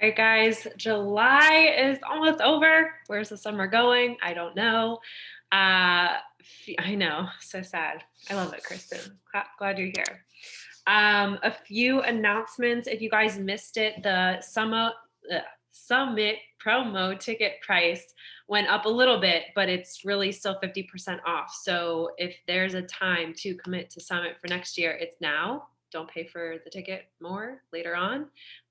All right, guys, July is almost over. Where's the summer going? I don't know. I know, so sad. I love it, Kristen. Glad you're here. A few announcements. If you guys missed it, the summit promo ticket price went up a little bit, but it's really still 50% off. So if there's a time to commit to Summit for next year, it's now. Don't pay for the ticket more later on.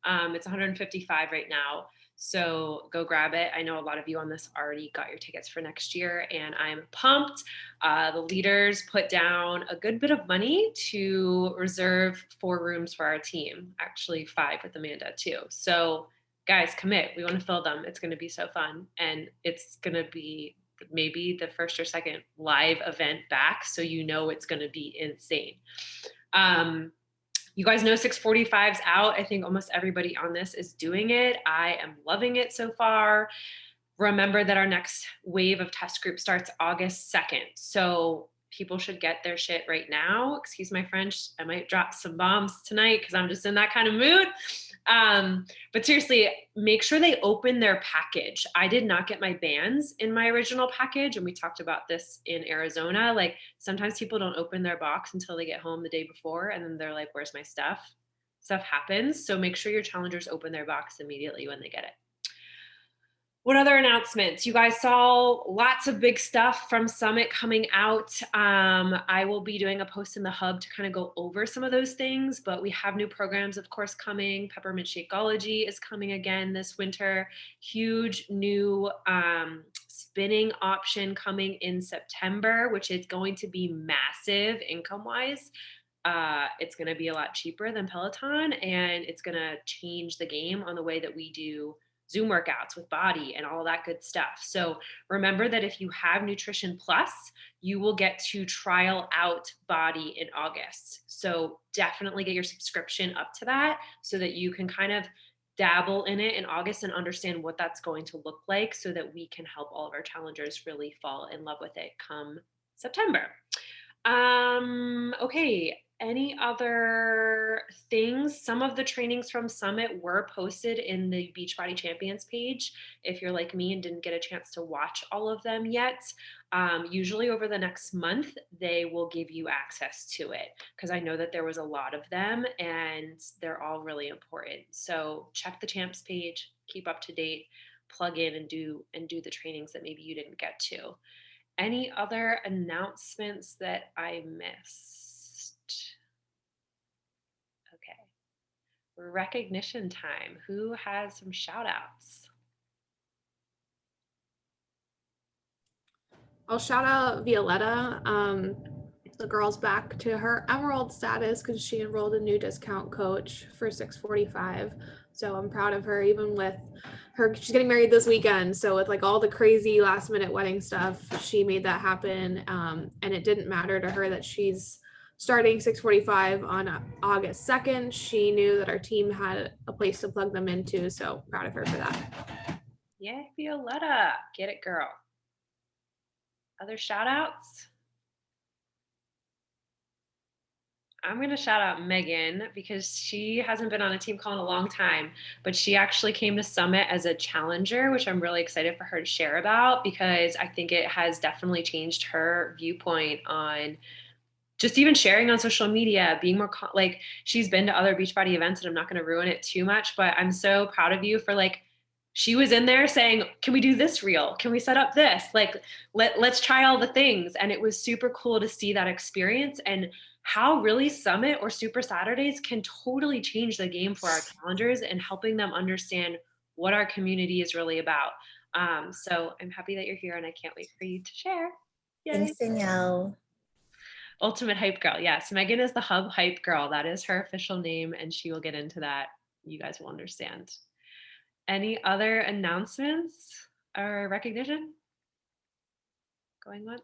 It's 155 right now. So go grab it. I know a lot of you on this already got your tickets for next year, and I'm pumped. The leaders put down a good bit of money to reserve 4 rooms for our team, actually 5 with Amanda too. So guys, commit. We want to fill them. It's going to be so fun. And it's going to be maybe the first or second live event back. So you know it's going to be insane. You guys know 645's out. I think almost everybody on this is doing it. I am loving it so far. Remember that our next wave of test group starts August 2nd. So people should get their shit right now. Excuse my French. I might drop some bombs tonight because I'm just in that kind of mood. But seriously, make sure they open their package. I did not get my bands in my original package, and we talked about this in Arizona. Like sometimes people don't open their box until they get home the day before, and then they're like, where's my stuff? Stuff happens. So make sure your challengers open their box immediately when they get it. What other announcements? You guys saw lots of big stuff from Summit coming out. I will be doing a post in the hub to kind of go over some of those things, but we have new programs, of course, coming. Peppermint Shakeology is coming again this winter. Huge new spinning option coming in September, which is going to be massive income-wise. It's going to be a lot cheaper than Peloton, and it's going to change the game on the way that we do Zoom workouts with Body and all that good stuff. So remember that if you have Nutrition Plus, you will get to trial out Body in August. So definitely get your subscription up to that so that you can kind of dabble in it in August and understand what that's going to look like so that we can help all of our challengers really fall in love with it come September. Okay. Any other things? Some of the trainings from Summit were posted in the Beachbody Champions page. If you're like me and didn't get a chance to watch all of them yet, usually over the next month, they will give you access to it because I know that there was a lot of them and they're all really important. So check the Champs page, keep up to date, plug in and do the trainings that maybe you didn't get to. Any other announcements that I missed? Okay. Recognition time. Who has some shout outs? I'll shout out Violetta. The girl's back to her emerald status because she enrolled a new discount coach for 645. So I'm proud of her, even with her. She's getting married this weekend. So with like all the crazy last minute wedding stuff, she made that happen. And it didn't matter to her that she's starting 645 on August 2nd. She knew that our team had a place to plug them into. So proud of her for that. Yay, Violetta. Get it, girl. Other shout outs? I'm going to shout out Megan because she hasn't been on a team call in a long time, but she actually came to Summit as a challenger, which I'm really excited for her to share about because I think it has definitely changed her viewpoint on just even sharing on social media, being more like she's been to other Beachbody events, and I'm not going to ruin it too much, but I'm so proud of you for like, she was in there saying, can we do this reel? Can we set up this? Like, let's try all the things. And it was super cool to see that experience and how really Summit or Super Saturdays can totally change the game for our challengers and helping them understand what our community is really about. So I'm happy that you're here and I can't wait for you to share. Yay. Thanks, Danielle. Ultimate Hype Girl. Yes, Megan is the Hub Hype Girl. That is her official name, and she will get into that. You guys will understand. Any other announcements or recognition? Going once?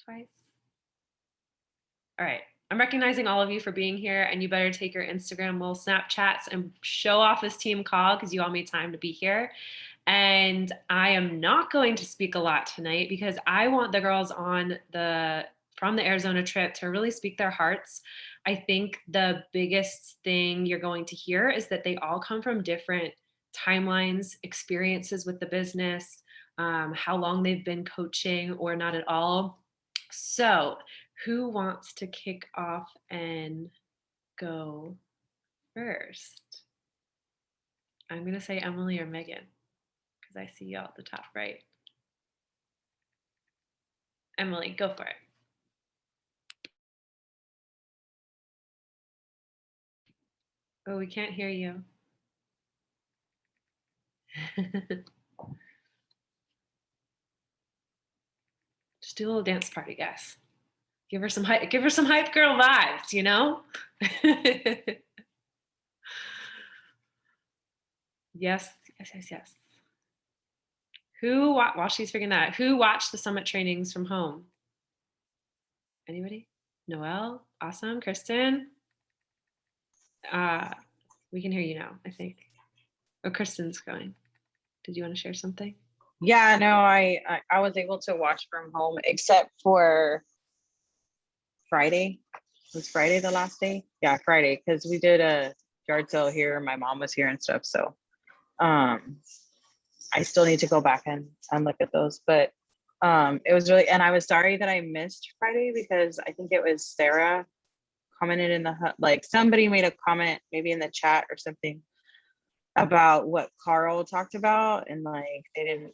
Twice? All right. I'm recognizing all of you for being here, and you better take your Instagram little Snapchats and show off this team call because you all made time to be here. And I am not going to speak a lot tonight because I want the girls on from the Arizona trip to really speak their hearts. I think the biggest thing you're going to hear is that they all come from different timelines, experiences with the business, how long they've been coaching or not at all. So, who wants to kick off and go first? I'm going to say Emily or Megan because I see y'all at the top right. Emily, go for it. Oh, we can't hear you. Just do a little dance party, guys. Give her some hype girl vibes, you know? Yes, yes, yes, yes. While she's figuring that out, who watched the summit trainings from home? Anybody? Noelle? Awesome. Kristen? We can hear you now, I think. Oh, Kristen's going. Did you want to share something? Yeah, no, I was able to watch from home except for Friday. Was Friday the last day? Yeah, Friday, because we did a yard sale here. My mom was here and stuff. So I still need to go back and look at those. But it was really, and I was sorry that I missed Friday because I think it was Sarah commented in the, like somebody made a comment maybe in the chat or something about what Carl talked about, and like they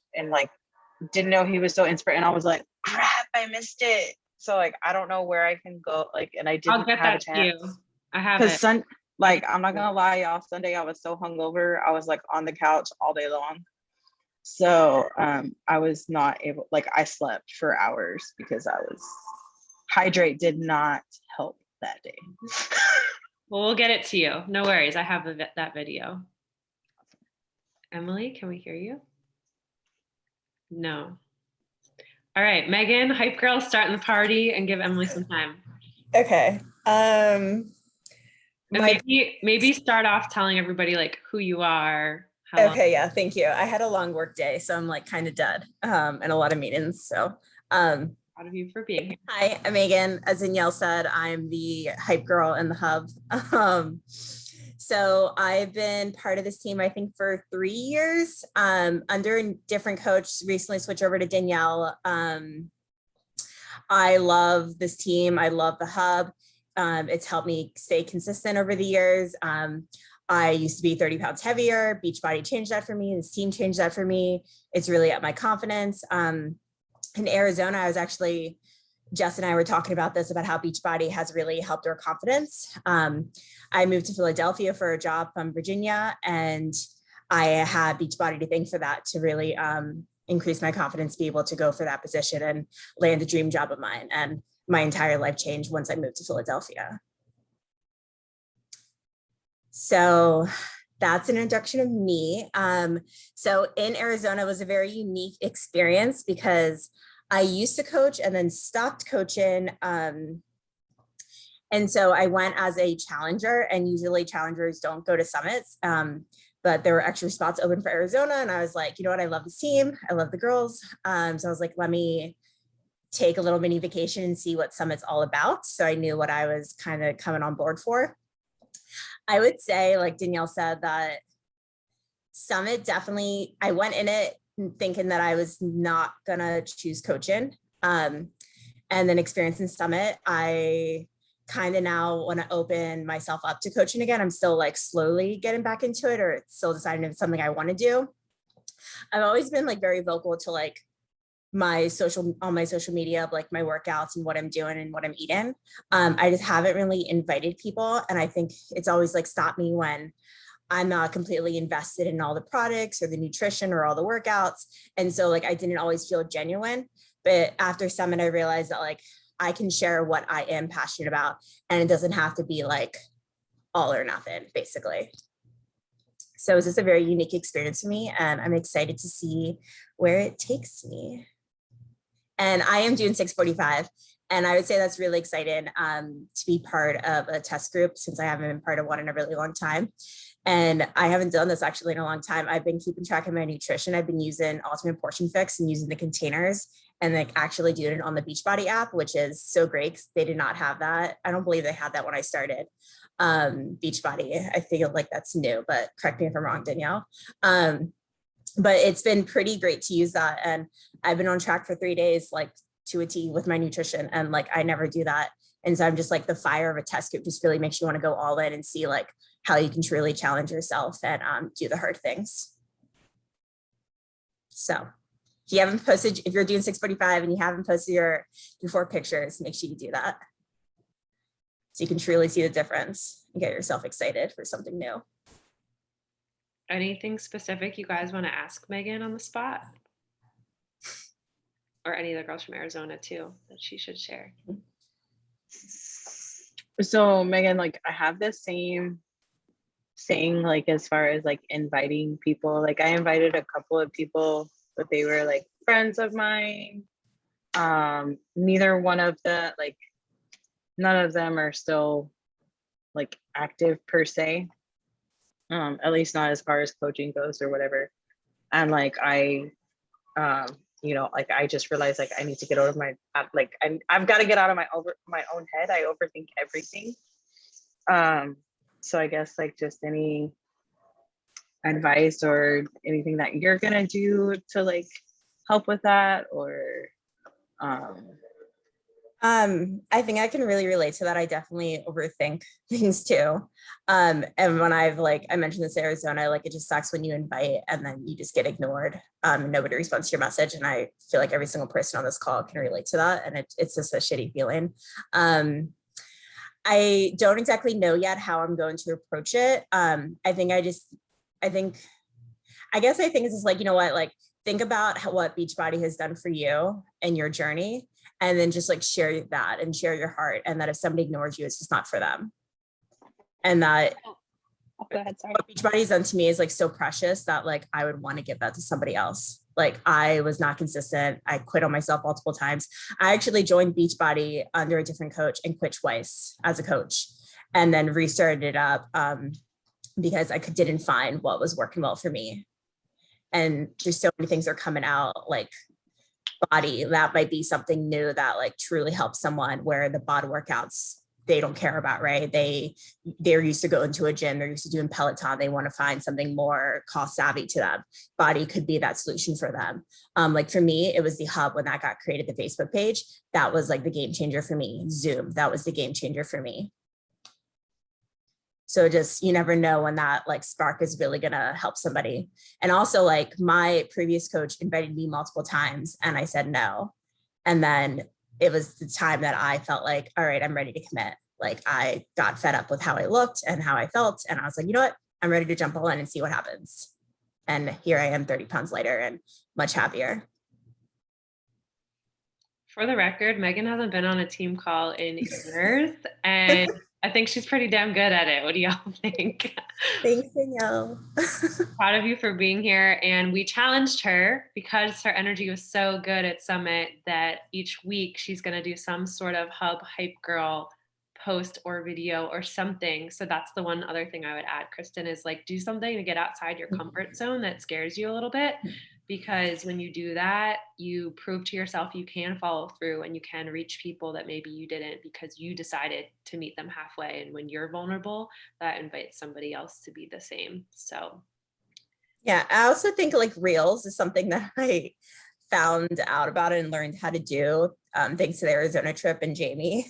didn't know he was so inspired, and I was like, crap, I missed it. So like I don't know where I can go, like, and I didn't I'll get have that a chance. to you. I have it. Because like I'm not gonna lie, y'all, Sunday I was so hungover. I was like on the couch all day long. So I was not able, like I slept for hours because I was hydrate did not help that day. Well, we'll get it to you. No worries. I have that video. Emily, can we hear you? No. All right, Megan, hype girl, starting the party and give Emily some time. Okay. Maybe start off telling everybody like who you are. Okay, yeah, thank you. I had a long work day, so I'm like kind of dead and a lot of meetings. So proud of you for being here. Hi, I'm Megan. As Danielle said, I'm the hype girl in the hub. So I've been part of this team, I think, for 3 years under a different coach. Recently switched over to Danielle. I love this team. I love the hub. It's helped me stay consistent over the years. I used to be 30 pounds heavier. Beachbody changed that for me. This team changed that for me. It's really up my confidence. In Arizona, I was actually, Jess and I were talking about this, about how Beachbody has really helped our confidence. I moved to Philadelphia for a job from Virginia, and I had Beachbody to thank for that, to really increase my confidence, be able to go for that position and land a dream job of mine. And my entire life changed once I moved to Philadelphia. So that's an introduction of me. So in Arizona, it was a very unique experience because I used to coach and then stopped coaching. And so I went as a challenger, and usually challengers don't go to summits, but there were extra spots open for Arizona. And I was like, you know what, I love this team. I love the girls. So I was like, let me take a little mini vacation and see what summit's all about. So I knew what I was kind of coming on board for. I would say, like Danielle said, that summit definitely, I went in it thinking that I was not gonna choose coaching. And then experiencing summit, I kind of now want to open myself up to coaching again. I'm still like slowly getting back into it, or still deciding if it's something I want to do. I've always been like very vocal to like on my social media of like my workouts and what I'm doing and what I'm eating. I just haven't really invited people. And I think it's always like stopped me when I'm not completely invested in all the products or the nutrition or all the workouts. And so like, I didn't always feel genuine, but after summit, I realized that like, I can share what I am passionate about, and it doesn't have to be like all or nothing, basically. So it's just a very unique experience for me, and I'm excited to see where it takes me. And I am doing 645. And I would say that's really exciting to be part of a test group, since I haven't been part of one in a really long time. And I haven't done this actually in a long time. I've been keeping track of my nutrition. I've been using Ultimate Portion Fix and using the containers. and like actually do it on the Beachbody app, which is so great because they did not have that. I don't believe they had that when I started Beachbody. I feel like that's new, but correct me if I'm wrong, Danielle. But it's been pretty great to use that. And I've been on track for 3 days, like to a T with my nutrition. And like, I never do that. And so I'm just like, the fire of a test group just really makes you want to go all in and see like how you can truly challenge yourself and do the hard things. So if you haven't posted, if you're doing 645 and you haven't posted your before pictures, make sure you do that. So you can truly see the difference and get yourself excited for something new. Anything specific you guys want to ask Megan on the spot? Or any of the girls from Arizona too, that she should share? So Megan, like I have the same thing, like as far as like inviting people. Like I invited a couple of people, but they were like friends of mine. Neither one of the like, none of them are still like active per se. At least not as far as coaching goes or whatever. And like I you know, like I just realized like I need to get out of my like I've got to get out of my own head. I overthink everything. So I guess like just any advice or anything that you're gonna do to like help with that, or I think I can really relate to that. I definitely overthink things too. And when I've like, I mentioned this Arizona, like it just sucks when you invite and then you just get ignored. Nobody responds to your message. And I feel like every single person on this call can relate to that. And it's just a shitty feeling. I don't exactly know yet how I'm going to approach it. I guess it's just like, you know what, like think about what Beachbody has done for you and your journey. And then just like share that and share your heart. And that if somebody ignores you, it's just not for them. And that go ahead, sorry. what Beachbody's done to me is like so precious that like I would want to give that to somebody else. Like I was not consistent. I quit on myself multiple times. I actually joined Beachbody under a different coach and quit twice as a coach, and then restarted it up because I didn't find what was working well for me. And there's so many things that are coming out, like body, that might be something new that like truly helps someone, where the bod workouts they don't care about, right? They're used to going to a gym, they're used to doing Peloton, they want to find something more cost savvy to them. Body could be that solution for them. Like for me, it was the hub when that got created, the Facebook page, that was like the game changer for me. Zoom, that was the game changer for me. So just, you never know when that like spark is really gonna help somebody. And also like my previous coach invited me multiple times and I said no. And then it was the time that I felt like, all right, I'm ready to commit. Like I got fed up with how I looked and how I felt. And I was like, you know what? I'm ready to jump all in and see what happens. And here I am 30 pounds lighter and much happier. For the record, Megan hasn't been on a team call in years, and I think she's pretty damn good at it. What do y'all think? Thanks, Danielle. Proud of you for being here. And we challenged her because her energy was so good at Summit that each week she's going to do some sort of Hub Hype Girl post or video or something. So that's the one other thing I would add, Kristen, is like do something to get outside your comfort zone that scares you a little bit. Because when you do that, you prove to yourself you can follow through and you can reach people that maybe you didn't because you decided to meet them halfway. And when you're vulnerable, that invites somebody else to be the same. So, yeah, I also think like Reels is something that I found out about and learned how to do thanks to the Arizona trip and Jamie.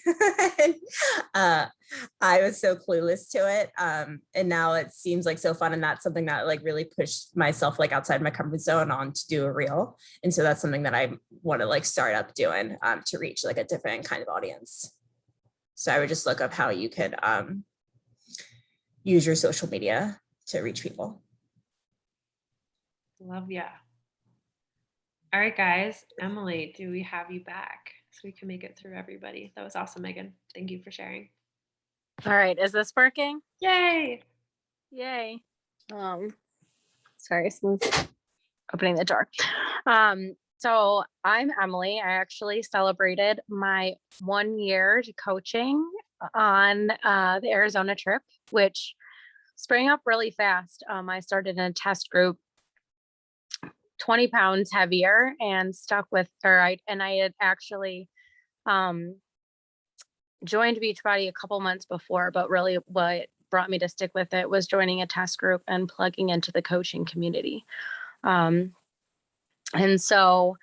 I was so clueless to it. And now it seems like so fun. And that's something that like really pushed myself like outside my comfort zone on to do a reel. And so that's something that I want to like start up doing to reach like a different kind of audience. So I would just look up how you could use your social media to reach people. love ya. All right, guys. Emily, do we have you back so we can make it through everybody? That was awesome, Megan. Thank you for sharing. All right, is this working? Yay! Yay. Sorry, someone's opening the door. So I'm Emily. I actually celebrated my 1 year to coaching on the Arizona trip, which sprang up really fast. I started in a test group 20 pounds heavier and stuck with her. I had actually joined Beachbody a couple months before, but really what brought me to stick with it was joining a test group and plugging into the coaching community. And so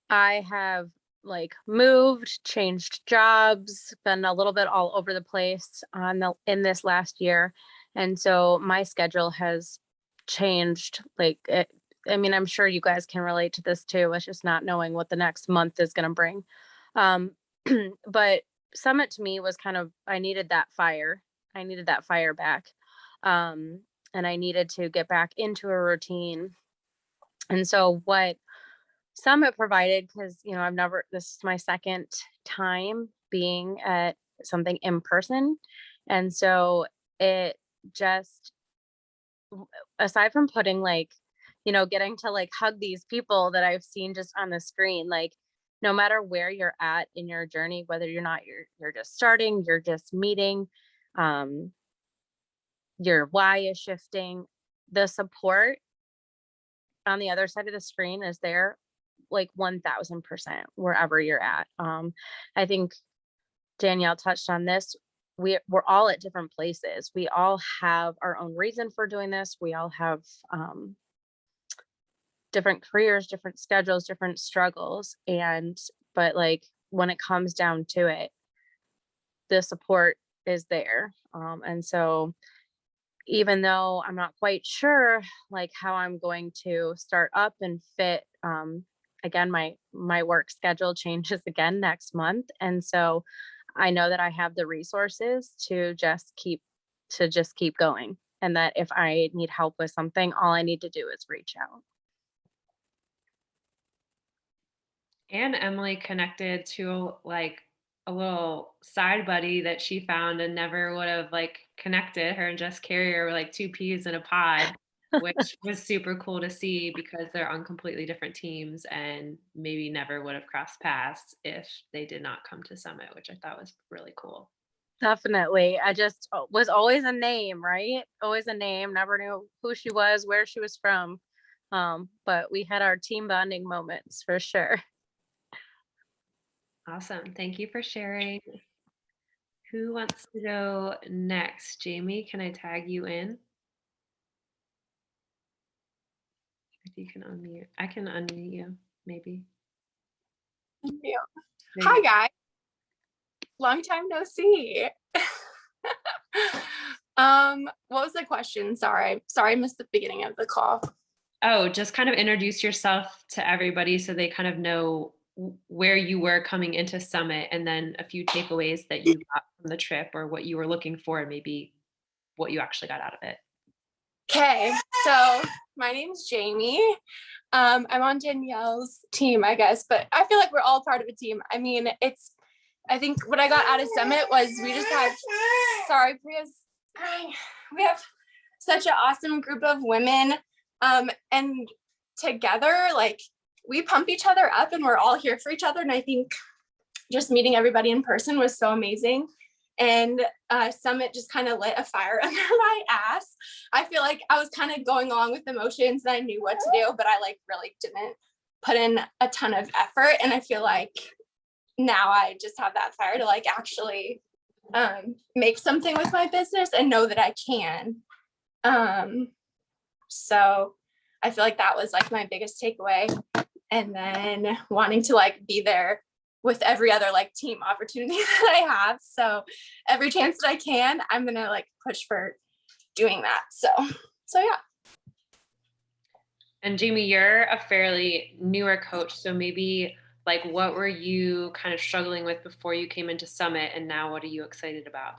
I have like moved, changed jobs, been a little bit all over the place in this last year. And so my schedule has changed. I mean, I'm sure you guys can relate to this too. It's just not knowing what the next month is going to bring. But Summit to me was kind of, I needed that fire. I needed that fire back. And I needed to get back into a routine. And so what Summit provided, because, you know, this is my second time being at something in person. And so it just, aside from putting like, you know, getting to like hug these people that I've seen just on the screen, like no matter where you're at in your journey, whether you're just starting, you're just meeting, your why is shifting, the support on the other side of the screen is there like 1000% wherever you're at. I think Danielle touched on this. We're all at different places. We all have our own reason for doing this. We all have different careers, different schedules, different struggles. But like when it comes down to it, the support is there. And so even though I'm not quite sure like how I'm going to start up and fit, again, my work schedule changes again next month. And so I know that I have the resources to just keep going. And that if I need help with something, all I need to do is reach out. And Emily connected to like a little side buddy that she found and never would have like connected. Her and Jess Carrier were like two peas in a pod, which was super cool to see because they're on completely different teams and maybe never would have crossed paths if they did not come to Summit, which I thought was really cool. Definitely. I just was always a name, right? Always a name. Never knew who she was, where she was from. But we had our team bonding moments for sure. Awesome. Thank you for sharing. Who wants to go next? Jamie, can I tag you in? If you can unmute. I can unmute you, maybe. Thank you. Hi, guys. Long time no see. What was the question? Sorry, I missed the beginning of the call. Oh, just kind of introduce yourself to everybody so they kind of know where you were coming into Summit, and then a few takeaways that you got from the trip or what you were looking for and maybe what you actually got out of it. Okay, so my name's Jamie. I'm on Danielle's team, I guess, but I feel like we're all part of a team. I mean, I think what I got out of Summit was we just had, we have such an awesome group of women, and together, like, we pump each other up and we're all here for each other. And I think just meeting everybody in person was so amazing. And Summit just kind of lit a fire under my ass. I feel like I was kind of going along with the motions and I knew what to do, but I like really didn't put in a ton of effort. And I feel like now I just have that fire to like actually make something with my business and know that I can. So I feel like that was like my biggest takeaway. And then wanting to like be there with every other like team opportunity that I have. So every chance that I can, I'm gonna like push for doing that. So yeah. And Jamie, you're a fairly newer coach. So maybe like what were you kind of struggling with before you came into Summit, and now what are you excited about?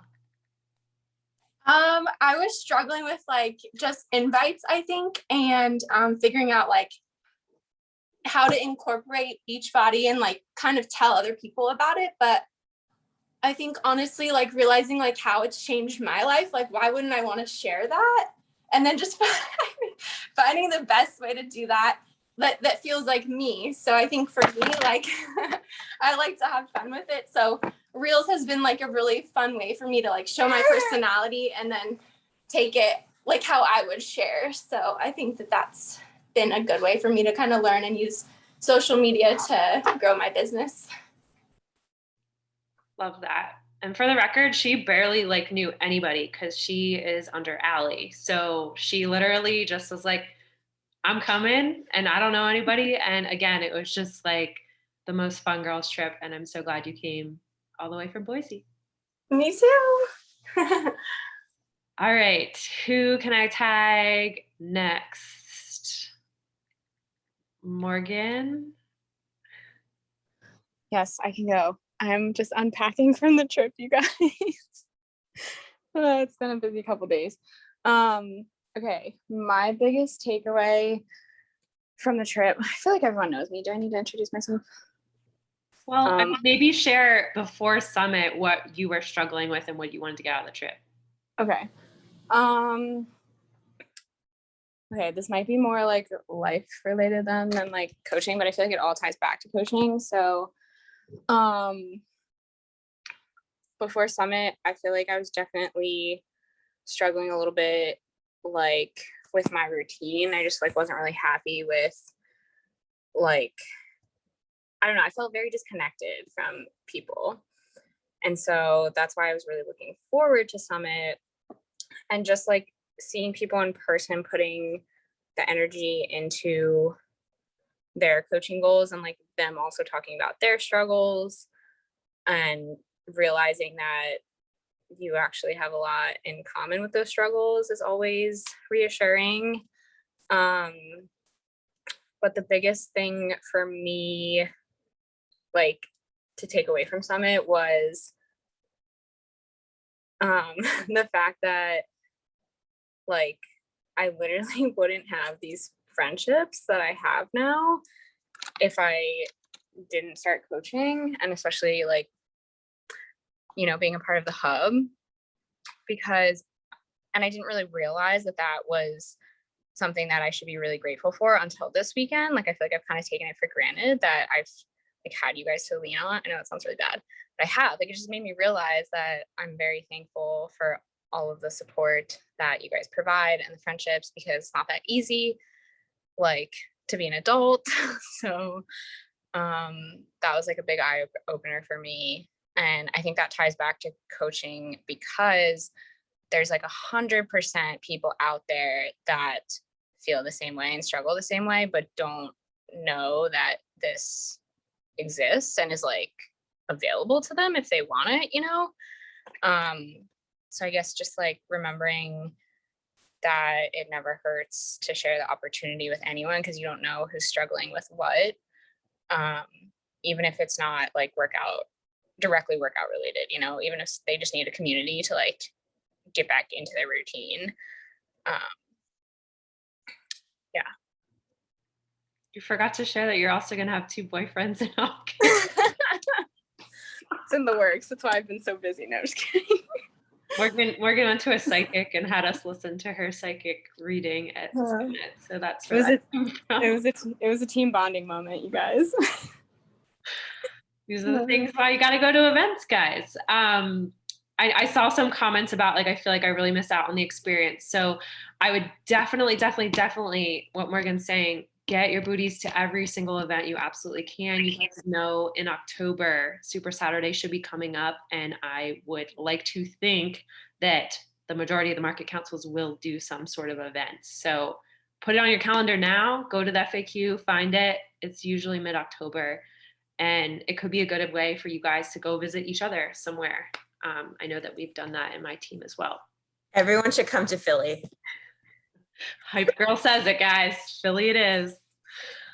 I was struggling with like just invites, I think, and figuring out like how to incorporate Beachbody and like kind of tell other people about it. But I think honestly, like realizing like how it's changed my life, like why wouldn't I want to share that? And then just finding the best way to do that feels like me. So I think for me, like I like to have fun with it. So Reels has been like a really fun way for me to like show my personality and then take it like how I would share. So I think that that's been a good way for me to kind of learn and use social media to grow my business. Love that. And for the record, she barely like knew anybody because she is under Allie. So she literally just was like, I'm coming and I don't know anybody. And again, it was just like the most fun girls trip. And I'm so glad you came all the way from Boise. Me too. All right. Who can I tag next? Morgan? Yes, I can go. I'm just unpacking from the trip, you guys. It's been a busy couple days. Okay, my biggest takeaway from the trip, I feel like everyone knows me. Do I need to introduce myself? Well, I mean, maybe share before Summit what you were struggling with and what you wanted to get out of the trip. Okay. Okay, this might be more like life related than like coaching, but I feel like it all ties back to coaching. So before Summit, I feel like I was definitely struggling a little bit like with my routine. I just like wasn't really happy with like, I don't know, I felt very disconnected from people. And so that's why I was really looking forward to Summit and just like seeing people in person putting the energy into their coaching goals and like them also talking about their struggles and realizing that you actually have a lot in common with those struggles is always reassuring. But the biggest thing for me, like to take away from Summit was the fact that like I literally wouldn't have these friendships that I have now if I didn't start coaching, and especially like, you know, being a part of the hub, because, and I didn't really realize that that was something that I should be really grateful for until this weekend. Like, I feel like I've kind of taken it for granted that I've like had you guys to lean on. I know that sounds really bad, but I have. Like, it just made me realize that I'm very thankful for all of the support that you guys provide and the friendships, because it's not that easy, like, to be an adult. So that was like a big eye opener for me. And I think that ties back to coaching, because there's like 100% people out there that feel the same way and struggle the same way, but don't know that this exists and is like available to them if they want it, you know? So I guess just like remembering that it never hurts to share the opportunity with anyone, because you don't know who's struggling with what, even if it's not like directly workout related, you know, even if they just need a community to like get back into their routine. Yeah. You forgot to share that you're also going to have 2 boyfriends in August. It's in the works. That's why I've been so busy. No, just kidding. Morgan went to a psychic and had us listen to her psychic reading at Summit. So that's It was where it was a team bonding moment, you guys. These are the things why you got to go to events, guys. I saw some comments about like, I feel like I really missed out on the experience. So I would definitely what Morgan's saying, get your booties to every single event you absolutely can. You guys know in October, Super Saturday should be coming up. And I would like to think that the majority of the market councils will do some sort of event. So put it on your calendar now, go to the FAQ, find it. It's usually mid-October. And it could be a good way for you guys to go visit each other somewhere. I know that we've done that in my team as well. Everyone should come to Philly. Hype Girl says it, guys. Philly it is.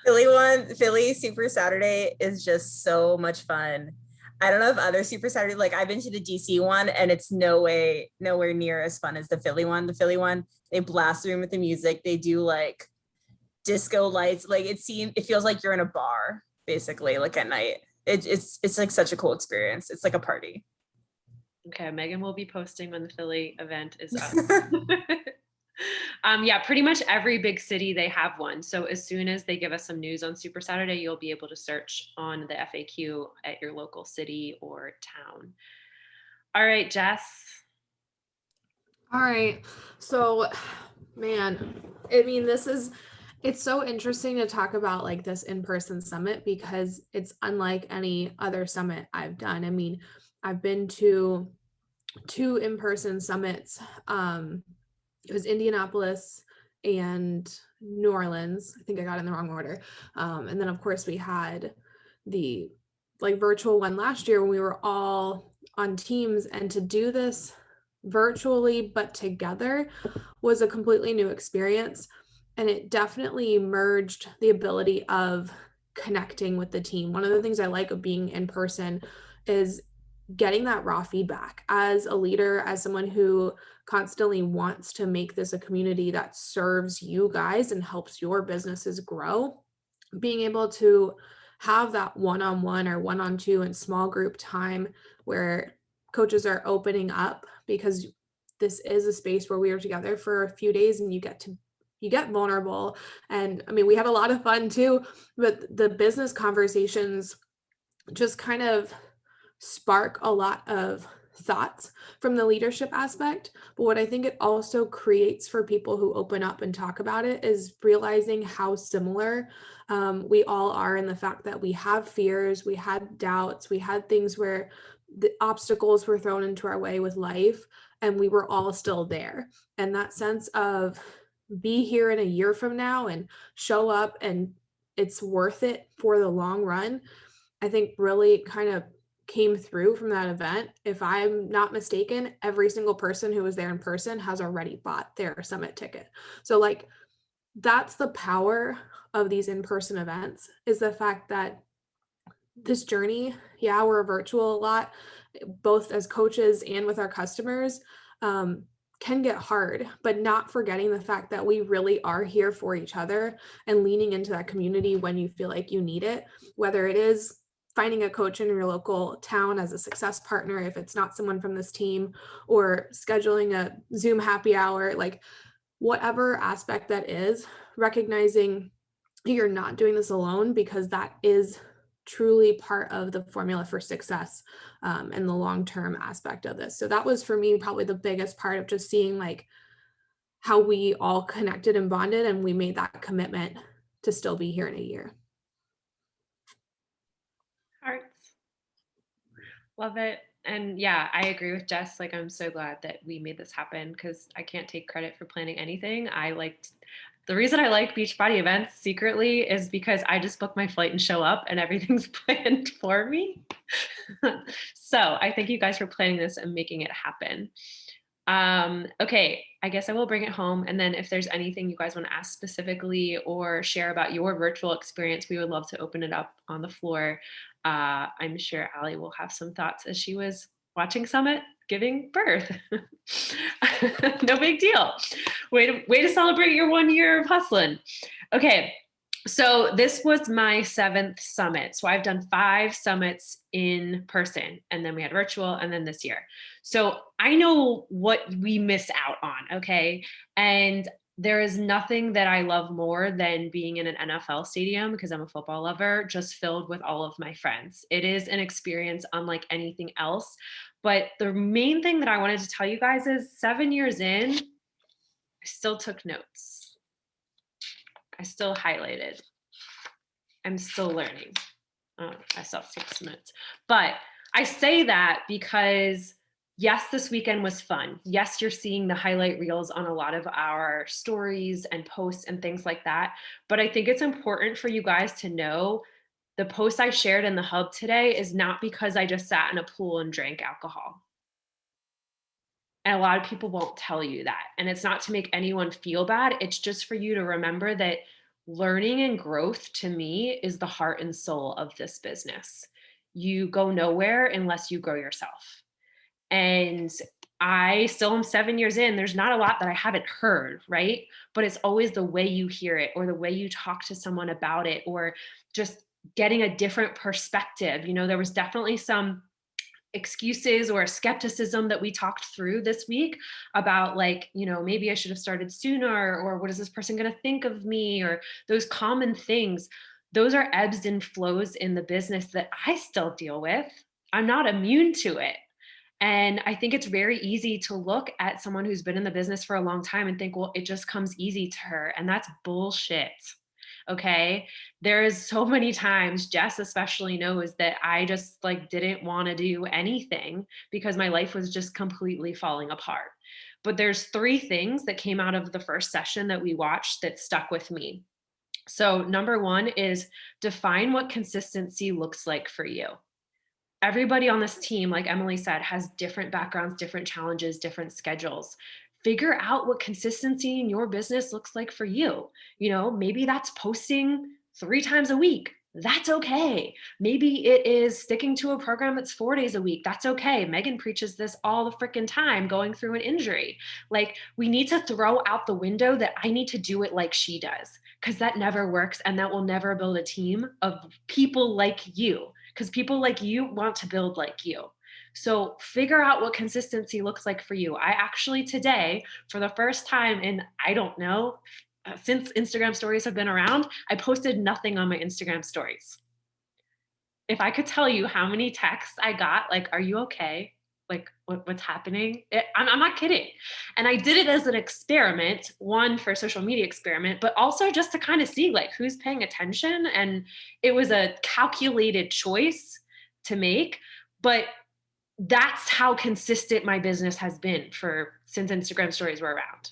Philly Super Saturday is just so much fun. I don't know if other Super Saturday, like I've been to the DC one and it's nowhere near as fun as the Philly one. The Philly one, they blast the room with the music. They do like disco lights. Like it feels like you're in a bar basically, like at night. It's like such a cool experience. It's like a party. Okay, Megan will be posting when the Philly event is up. Yeah, pretty much every big city they have one. So as soon as they give us some news on Super Saturday, you'll be able to search on the FAQ at your local city or town. All right, Jess. All right. So, man, I mean, this is It's so interesting to talk about like this in-person summit because it's unlike any other summit I've done. I mean, I've been to two in-person summits. It was Indianapolis and New Orleans. I think I got in the wrong order. And then of course we had the like virtual one last year when we were all on Teams, and to do this virtually but together was a completely new experience. And it definitely merged the ability of connecting with the team. One of the things I like of being in person is getting that raw feedback as a leader, as someone who constantly wants to make this a community that serves you guys and helps your businesses grow. Being able to have that one-on-one or one-on-two and small group time where coaches are opening up, because this is a space where we are together for a few days and you get vulnerable. And I mean, we had a lot of fun too, but the business conversations just kind of spark a lot of thoughts from the leadership aspect. But what I think it also creates for people who open up and talk about it is realizing how similar we all are in the fact that we have fears, we had doubts, we had things where the obstacles were thrown into our way with life, and we were all still there. And that sense of be here in a year from now and show up and it's worth it for the long run, I think really kind of came through from that event. If I'm not mistaken, every single person who was there in person has already bought their summit ticket. So like that's the power of these in-person events, is the fact that this journey, yeah, we're virtual a lot, both as coaches and with our customers, can get hard, but not forgetting the fact that we really are here for each other and leaning into that community when you feel like you need it, whether it is finding a coach in your local town as a success partner, if it's not someone from this team, or scheduling a Zoom happy hour, like whatever aspect that is, recognizing you're not doing this alone, because that is truly part of the formula for success and the long-term aspect of this. So that was for me probably the biggest part of just seeing like how we all connected and bonded, and we made that commitment to still be here in a year. Hearts. Love it. And yeah, I agree with Jess. Like, I'm so glad that we made this happen because I can't take credit for planning anything. The reason I like Beachbody events secretly is because I just book my flight and show up and everything's planned for me. So I thank you guys for planning this and making it happen. Okay, I guess I will bring it home. And then if there's anything you guys want to ask specifically or share about your virtual experience, we would love to open it up on the floor. I'm sure Allie will have some thoughts as she was watching Summit giving birth. No big deal. Way to celebrate your 1 year of hustling. Okay, so this was my 7th summit. So I've done 5 summits in person, and then we had virtual, and then this year. So I know what we miss out on, okay? And there is nothing that I love more than being in an NFL stadium, because I'm a football lover, just filled with all of my friends. It is an experience unlike anything else. But the main thing that I wanted to tell you guys is 7 years in, I still took notes. I still highlighted. I'm still learning. I still have 6 minutes. But I say that because yes, this weekend was fun. Yes, you're seeing the highlight reels on a lot of our stories and posts and things like that. But I think it's important for you guys to know the post I shared in the hub today is not because I just sat in a pool and drank alcohol. And a lot of people won't tell you that. And it's not to make anyone feel bad. It's just for you to remember that learning and growth to me is the heart and soul of this business. You go nowhere unless you grow yourself. And I still am 7 years in. There's not a lot that I haven't heard, right? But it's always the way you hear it or the way you talk to someone about it or just getting a different perspective. You know, there was definitely some excuses or skepticism that we talked through this week about like, you know, maybe I should have started sooner, or what is this person going to think of me, or those common things. Those are ebbs and flows in the business that I still deal with. I'm not immune to it. And I think it's very easy to look at someone who's been in the business for a long time and think, well, it just comes easy to her. And that's bullshit. Okay. There's so many times, Jess especially knows, that I just like didn't want to do anything because my life was just completely falling apart. But there's three things that came out of the first session that we watched that stuck with me. So, number one is define what consistency looks like for you. Everybody on this team, like Emily said, has different backgrounds, different challenges, different schedules. Figure out what consistency in your business looks like for you. You know, maybe that's posting 3 times a week. That's okay. Maybe it is sticking to a program that's 4 days a week. That's okay. Megan preaches this all the freaking time going through an injury. Like, we need to throw out the window that I need to do it like she does, because that never works and that will never build a team of people like you, because people like you want to build like you. So figure out what consistency looks like for you. I actually today, for the first time in, I don't know, since Instagram stories have been around, I posted nothing on my Instagram stories. If I could tell you how many texts I got, like, are you okay? Like, what's happening? I'm not kidding. And I did it as an experiment, one, for a social media experiment, but also just to kind of see like who's paying attention. And it was a calculated choice to make, but that's how consistent my business has been since Instagram stories were around.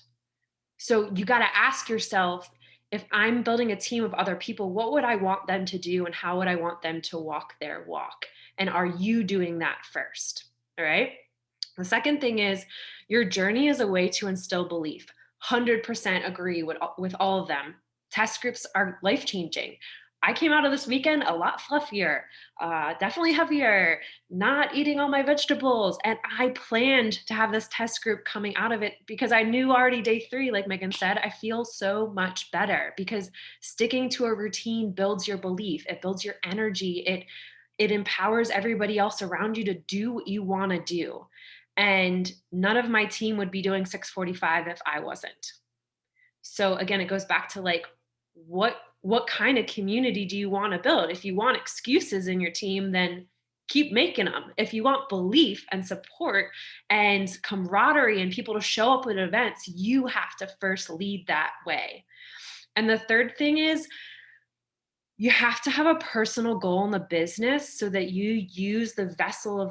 So you got to ask yourself, if I'm building a team of other people, what would I want them to do and how would I want them to walk their walk? And are you doing that first? All right. The second thing is, your journey is a way to instill belief. 100% agree with all of them. Test groups are life-changing. I came out of this weekend a lot fluffier, definitely heavier, not eating all my vegetables. And I planned to have this test group coming out of it because I knew already day 3, like Megan said, I feel so much better because sticking to a routine builds your belief. It builds your energy. It empowers everybody else around you to do what you want to do. And none of my team would be doing 645 if I wasn't. So again, it goes back to like, what kind of community do you want to build? If you want excuses in your team, then keep making them. If you want belief and support and camaraderie and people to show up at events, you have to first lead that way. And the third thing is, you have to have a personal goal in the business so that you use the vessel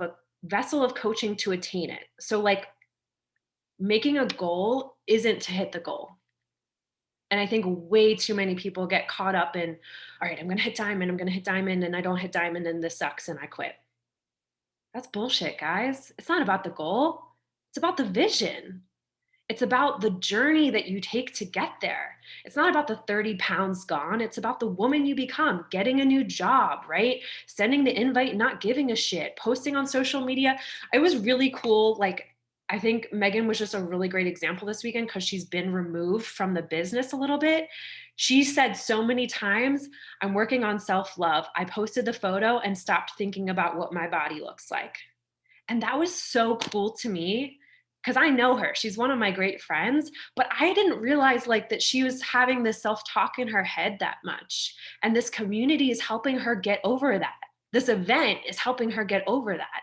of coaching to attain it. So like, making a goal isn't to hit the goal. And I think way too many people get caught up in, all right, I'm going to hit diamond, and I don't hit diamond, and this sucks, and I quit. That's bullshit, guys. It's not about the goal. It's about the vision. It's about the journey that you take to get there. It's not about the 30 pounds gone. It's about the woman you become, getting a new job, right? Sending the invite, not giving a shit, posting on social media. It was really cool. Like, I think Megan was just a really great example this weekend because she's been removed from the business a little bit. She said so many times, I'm working on self-love. I posted the photo and stopped thinking about what my body looks like. And that was so cool to me because I know her. She's one of my great friends, but I didn't realize like that she was having this self-talk in her head that much. And this community is helping her get over that. This event is helping her get over that.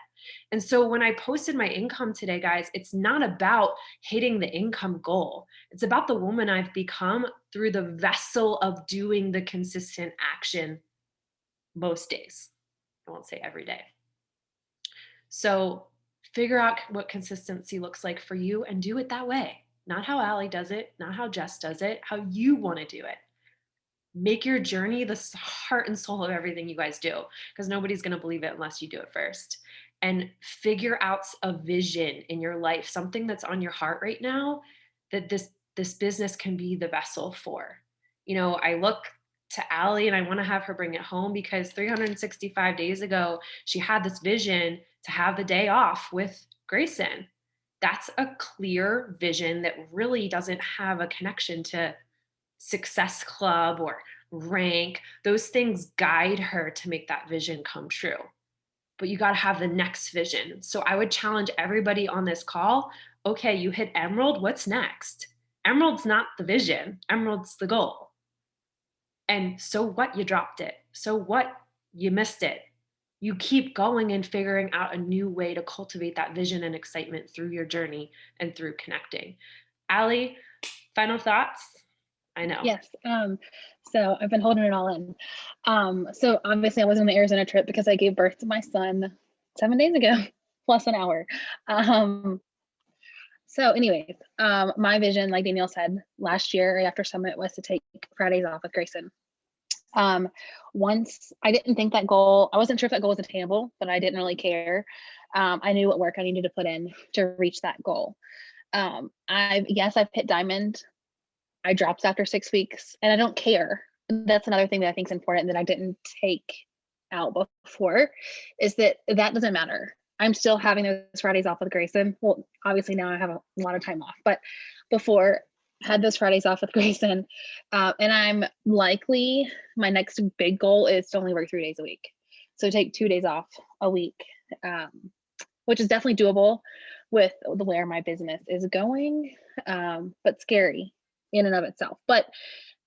And so when I posted my income today, guys, it's not about hitting the income goal. It's about the woman I've become through the vessel of doing the consistent action most days. I won't say every day. So figure out what consistency looks like for you and do it that way. Not how Allie does it, not how Jess does it, how you want to do it. Make your journey the heart and soul of everything you guys do, because nobody's going to believe it unless you do it first. And figure out a vision in your life, something that's on your heart right now that this business can be the vessel for. You know, I look to Allie and I want to have her bring it home because 365 days ago, she had this vision to have the day off with Grayson. That's a clear vision that really doesn't have a connection to Success Club or rank. Those things guide her to make that vision come true. But you got to have the next vision. So I would challenge everybody on this call. Okay, you hit Emerald. What's next? Emerald's not the vision. Emerald's the goal. And so what? You dropped it. So what? You missed it. you keep going and figuring out a new way to cultivate that vision and excitement through your journey and through connecting. Allie, final thoughts? I know. Yes. So I've been holding it all in. So obviously I was on the Arizona trip because I gave birth to my son 7 days ago, plus an hour. So anyways, my vision, like Danielle said, last year right after Summit was to take Fridays off with Grayson. Once I didn't think that goal, I wasn't sure if that goal was attainable, but I didn't really care. I knew what work I needed to put in to reach that goal. I've hit diamond. I dropped after 6 weeks and I don't care. That's another thing that I think is important that I didn't take out before, is that doesn't matter. I'm still having those Fridays off with Grayson. Well, obviously now I have a lot of time off, but before I had those Fridays off with Grayson. And I'm likely, my next big goal is to only work 3 days a week. So take 2 days off a week, which is definitely doable with the where my business is going, but scary in and of itself. But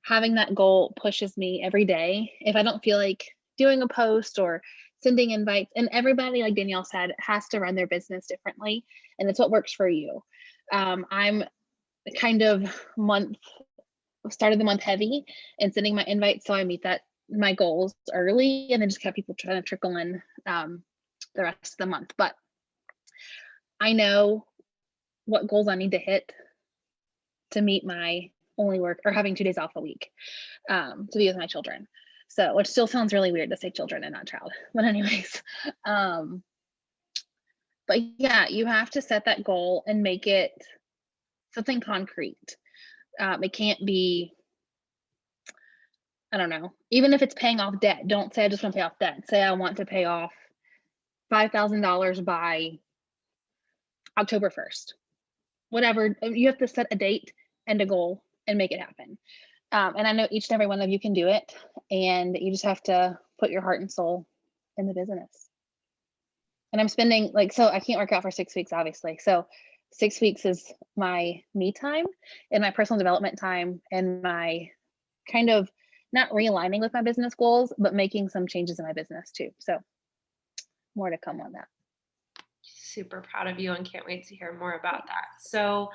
having that goal pushes me every day. If I don't feel like doing a post or sending invites, and everybody, like Danielle said, has to run their business differently, and it's what works for you. I'm kind of started the month heavy and sending my invites, so I meet my goals early, and then just kept people trying to trickle in the rest of the month. But I know what goals I need to hit to meet my only work or having 2 days off a week to be with my children. So, which still sounds really weird to say children and not child, but anyways, but yeah, you have to set that goal and make it something concrete. It can't be, I don't know, even if it's paying off debt, don't say I just want to pay off debt. Say I want to pay off $5,000 by October 1st. Whatever, you have to set a date and a goal and make it happen. And I know each and every one of you can do it, and you just have to put your heart and soul in the business. And I'm spending so I can't work out for 6 weeks, obviously. So 6 weeks is my me time and my personal development time and my kind of not realigning with my business goals, but making some changes in my business too. So more to come on that. Super proud of you and can't wait to hear more about that. So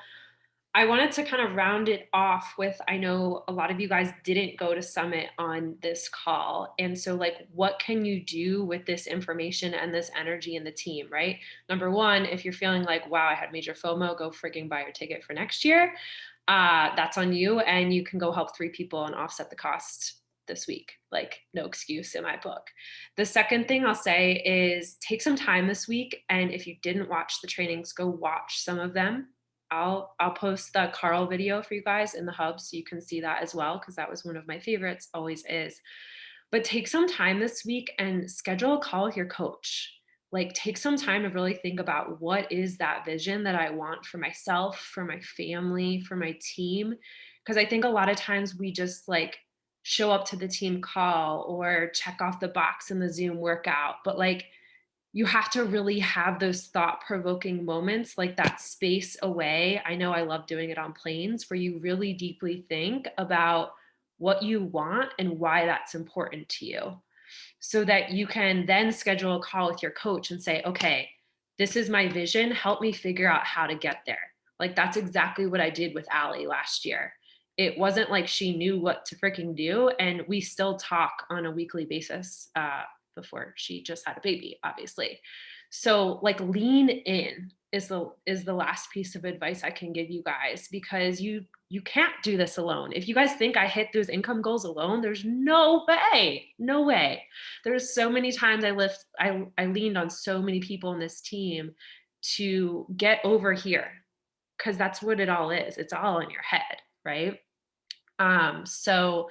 I wanted to kind of round it off with, I know a lot of you guys didn't go to Summit on this call. And so what can you do with this information and this energy in the team, right? Number one, if you're feeling like, wow, I had major FOMO, go frigging buy your ticket for next year. That's on you. And you can go help 3 people and offset the cost this week. No excuse in my book. The second thing I'll say is take some time this week. And if you didn't watch the trainings, go watch some of them. I'll post the Carl video for you guys in the hub so you can see that as well, because that was one of my favorites, always is. But take some time this week and schedule a call with your coach. Take some time to really think about what is that vision that I want for myself, for my family, for my team. Because I think a lot of times we just show up to the team call or check off the box in the Zoom workout, but you have to really have those thought-provoking moments, that space away. I know I love doing it on planes, where you really deeply think about what you want and why that's important to you, so that you can then schedule a call with your coach and say, okay, this is my vision. Help me figure out how to get there. That's exactly what I did with Allie last year. It wasn't like she knew what to freaking do. And we still talk on a weekly basis, before she just had a baby, obviously. So lean in is the last piece of advice I can give you guys, because you can't do this alone. If you guys think I hit those income goals alone, there's no way. There's so many times I leaned on so many people in this team to get over here, because that's what it all is. It's all in your head, right? So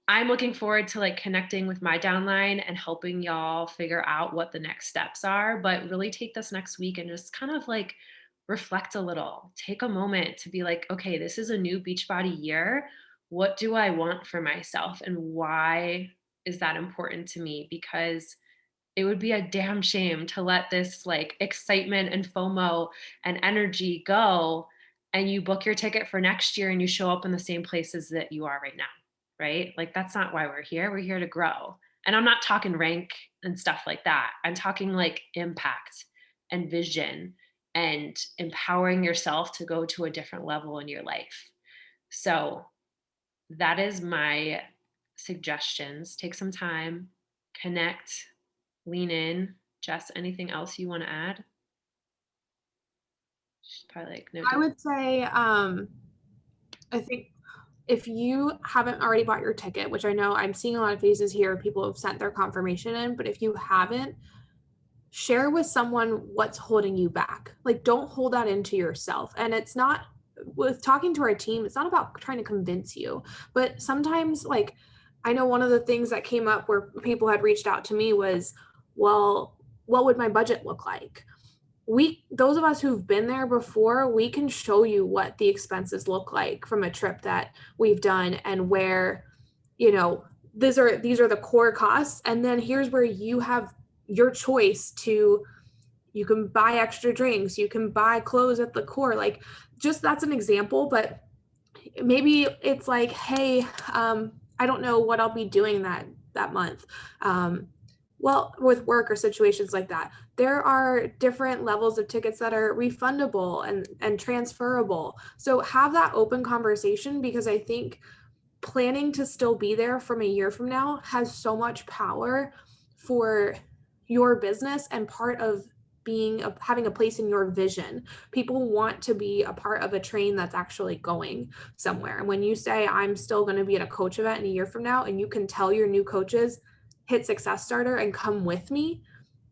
I'm looking forward to connecting with my downline and helping y'all figure out what the next steps are, but really take this next week and just kind of reflect a little, take a moment to be okay, this is a new Beachbody year. What do I want for myself and why is that important to me? Because it would be a damn shame to let this excitement and FOMO and energy go, and you book your ticket for next year and you show up in the same places that you are right now. Right? That's not why we're here. We're here to grow. And I'm not talking rank and stuff like that. I'm talking like impact and vision and empowering yourself to go to a different level in your life. So that is my suggestions. Take some time, connect, lean in. Jess, anything else you want to add? She's probably like, no. I would say, I think if you haven't already bought your ticket, which I know I'm seeing a lot of faces here, people have sent their confirmation in, but if you haven't, share with someone what's holding you back. Like, don't hold that into yourself. And it's not, with talking to our team, it's not about trying to convince you, but sometimes, like, I know one of the things that came up where people had reached out to me was, well, what would my budget look like? Those of us who've been there before, we can show you what the expenses look like from a trip that we've done, and where, you know, these are the core costs. And then here's where you have your choice to, you can buy extra drinks, you can buy clothes at the core, like, just, that's an example. But maybe it's like, hey, I don't know what I'll be doing that month. Well, with work or situations like that, there are different levels of tickets that are refundable and transferable. So have that open conversation, because I think planning to still be there from a year from now has so much power for your business, and part of having a place in your vision. People want to be a part of a train that's actually going somewhere. And when you say, I'm still going to be at a coach event in a year from now, and you can tell your new coaches, hit Success Starter and come with me,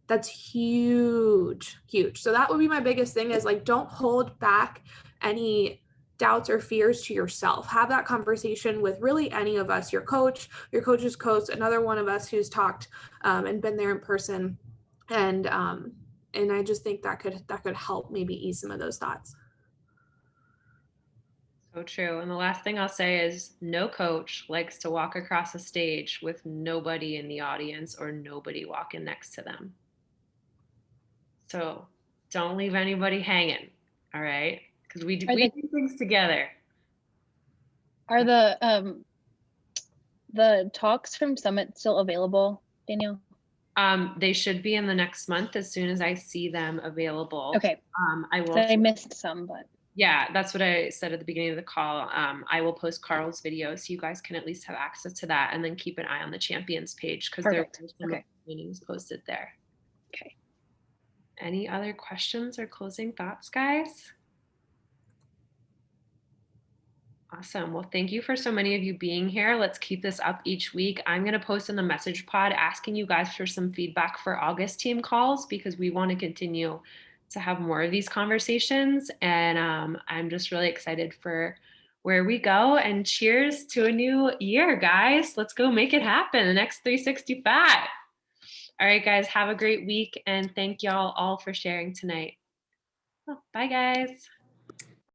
that's huge, huge. So that would be my biggest thing, is like, don't hold back any doubts or fears to yourself. Have that conversation with really any of us, your coach, your coach's coach, another one of us who's talked and been there in person. And I just think that could help maybe ease some of those thoughts. So true. And the last thing I'll say is, no coach likes to walk across a stage with nobody in the audience or nobody walking next to them. So don't leave anybody hanging. All right. Because we do things together. Are the talks from Summit still available, Danielle? They should be in the next month as soon as I see them available. Okay. I will. So I missed some, but yeah, that's what I said at the beginning of the call. I will post Carl's video so you guys can at least have access to that, and then keep an eye on the champions page, because there are some meetings posted there. Okay. Any other questions or closing thoughts, guys? Awesome. Well, thank you for so many of you being here. Let's keep this up each week. I'm going to post in the message pod asking you guys for some feedback for August team calls, because we want to continue to have more of these conversations. And I'm just really excited for where we go. And cheers to a new year, guys. Let's go make it happen. The next 365. All right, guys, have a great week. And thank y'all all for sharing tonight. Well, bye, guys.